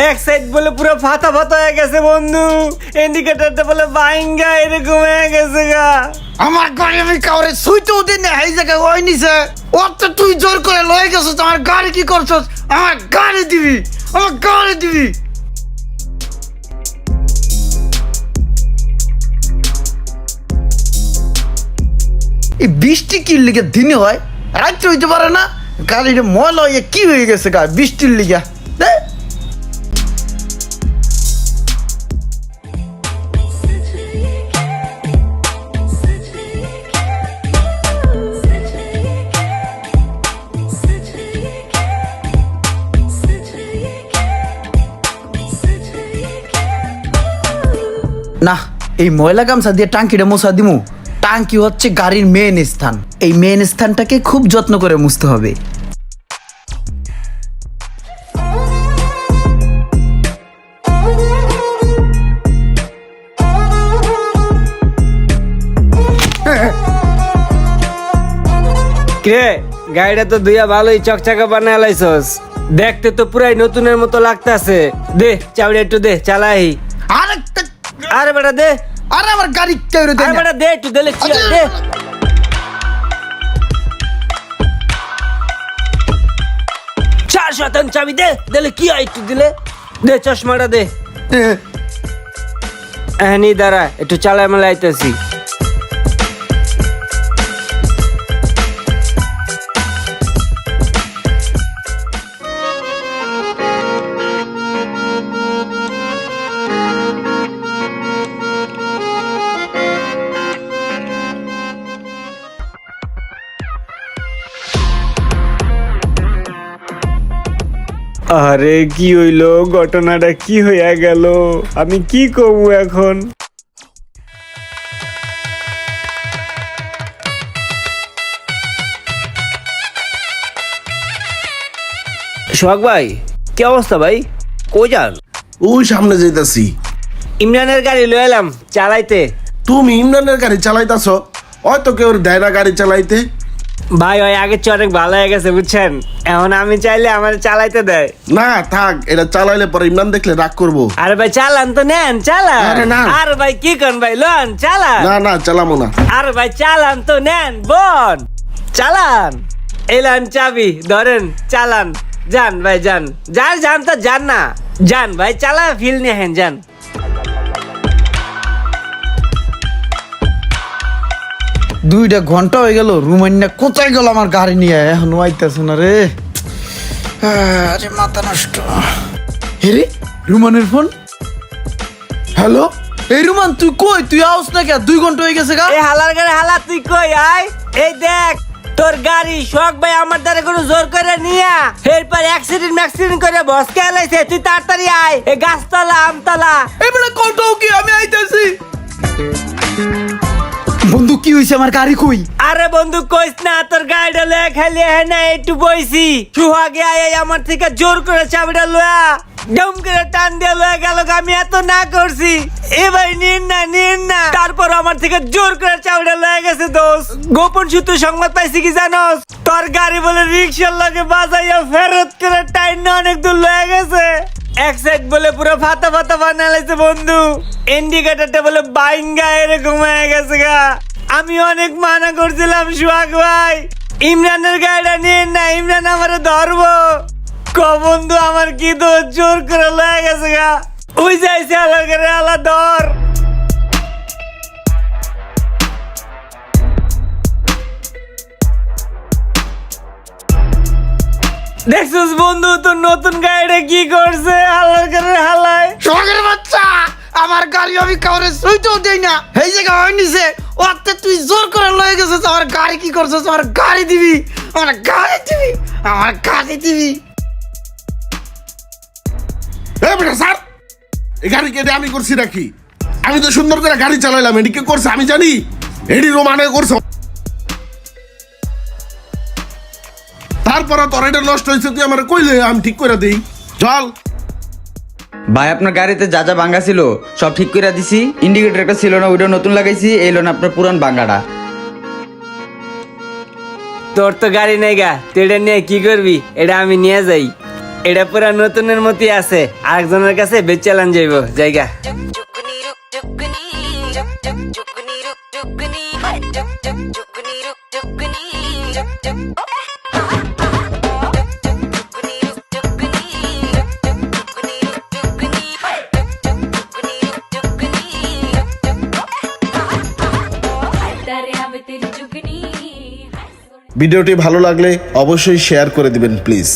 এক সাইড বলে পুরো ফাতা ফাতা হয়ে গেছে বন্ধু, ইন্ডিকেটরটা বলে বাইঙ্গা এরকম হয়ে গেছে গা। আমার গাড়ি আমি কাউরে সুইতেও দিন না, এই জায়গায় ওই নিছে। ওর তো তুই জোর করে লয়ে গেছিস, আমার গাড়ি কি করছস? আমার গাড়ি দিবি, আমার গাড়ি দিবি। এই বৃষ্টি কি লিগে দিনে হয়, রাত্রে হইতে পারে না? গাড়িটা ময়লা হয়ে কি হয়ে গেছে গা বৃষ্টির লিগা। না, এই ময়লা গামছা দিয়ে টাঙ্কিটা মোছা দিমু। টাঙ্কি হচ্ছে গাড়ির মেন স্থান, এই মেন স্থানটাকে খুব যত্ন করে মুছতে হবে। কে গাড়িটা তো দুইয়া ভালোই চকচকা বানায় লাইছস, দেখতে তো পুরাই নতুনের মতো লাগতাছে। দে চাবড়ি একটু দে, চালাই। আরে আরে বেটা দে, আরে আমার গাড়ি কেউ দে আরে না। বেটা দে একটু, দিলে দে। চার শতাংশ চাবি দে, দিলে কি হয় একটু দিলে দে। চশমাটা দে। নি দাঁড়া, একটু চালাই মেলা আইতেছি। আরে কি হইলো, ঘটনাটা কি হইয়া গেল, আমি কি করবো এখন? সোহাগ ভাই, কি অবস্থা ভাই? কই যান? ওই সামনে যাইতাছি। ইমরানের গাড়ি লয়ে এলাম চালাইতে। তুমি ইমরানের গাড়ি চালাইতাছ? হয়তো কেউ দেয় না গাড়ি চালাইতে। ভাই ওই আগের চেয়ে অনেক ভালো হয়ে গেছে বুঝছেন, এখন আমি চাইলে আমার চালাইতে দেয়। না থাক, এটা চালাইলে পরে ইমরান দেখলে রাগ করবো। আরে ভাই চালান তো, নেন চালান। আরে না। আরে ভাই কি করেন ভাই, লন চালান। না না চালামো না। আরে ভাই চালান তো, নেন বোন চালান। এলান চাবি ধরেন, চালান। যান ভাই যান, যান যান তো যান না, যান ভাই চালা, ফিল নিয়ে হেন যান। দুইটা ঘন্টা হয়ে গেল, রুমান্না কোথায় গেল আমার গাড়ি নিয়ে? এখন আইতেছ না রে, আরে মাথা নষ্ট। হেরে রুমানের ফোন। হ্যালো, এই রুমান তুই কই? তুই আউস না কে? 2 ঘন্টা হয়ে গেছে গা। এই হালার গাড়ি হালা, তুই কই আয়। এই দেখ তোর গাড়ি, শখ ভাই আমার দ্বারা কোনো জোর করে নিয়া এরপর অ্যাক্সিডেন্ট করে বসকে এলাইছে। তুই তাড়াতাড়ি আয়, এই গাছতলা আমতলা। এবারে কলটাও কি? আমি আইতেছি। বন্ধু কি হইছে, আমার গাড়ি কই? আরে বন্ধু কইস না, তোর গাড়িটা লয়ে খালি হ্যাঁ একটু বইছি। সুহাগে আয় আমার থেকে জোর করে চাবিটা লয়া ডম করে টান দিয়ে লয়ে গেল। আমি এত না করছি, এবার নিন না। তারপর আমার থেকে জোর করে চাবিটা লয়ে গেছে। দোষ গোপন সূত্রে সংবাদ পাইছি কি জানোস, তোর গাড়ি বলে রিক্সার লগে বাজাইয়া ফেরত করে টাইন না অনেক দূর লয়ে গেছে। এক সাইড বলে পুরো ফাতা ফাতা বানাইছে বন্ধু, ইন্ডিকেটরটা বলে বাইঙ্গা এরকম হয়ে গেছে গা। আমি অনেক মানা করছিলাম সোহাগ ভাই, ইমরানের গাড়িটা নিন না, ইমরান আমারে ধরবো। ক বন্ধু আমার কি দোষ, জোর করে লয়ে গেছে গা। ওই যাইছে আলার করে আলা ধর। দেখছিস বন্ধু তোর নতুন গাড়িটা কি করছে, আলার করে হালায়। সোহাগের বাচ্চা, আমার গাড়ি আমি কাউরে সুইতেও দেই না, এই জায়গা হয় নিছে। ওতে তুই জোর করে লয়ে গেছিস, আমার গাড়ি কি করছিস? আমার গাড়ি দিবি, আমার গাড়ি দিবি, আমার গাড়ি দিবি। বেটা স্যার, এই গাড়ি কেটে আমি করছি নাকি? আমি তো সুন্দর করে গাড়ি চালাইলাম, এদিকে করছে আমি জানি। এডি রোমানে করছো, তারপর তোর এটা নষ্ট হয়েছে, তুই আমার কইলে আমি ঠিক করে দেই। চল ভাই আপনার গাড়িতে যা যা ভাঙা ছিল সব ঠিক করে দিছি। ইন্ডিকেটরটা ছিল না, ওইটা নতুন লাগাইছি। এই লোন আপনার পুরান ভাঙাটা। তোর তো গাড়ি নেই গা, তুই এটা নিয়ে কি করবি? এটা আমি নিয়ে যাই। এটা পুরা নতুনের মতই আছে, আরেকজনের কাছে বেচালান যাইব জায়গা। ভিডিওটি ভালো লাগলে অবশ্যই শেয়ার করে দিবেন প্লিজ।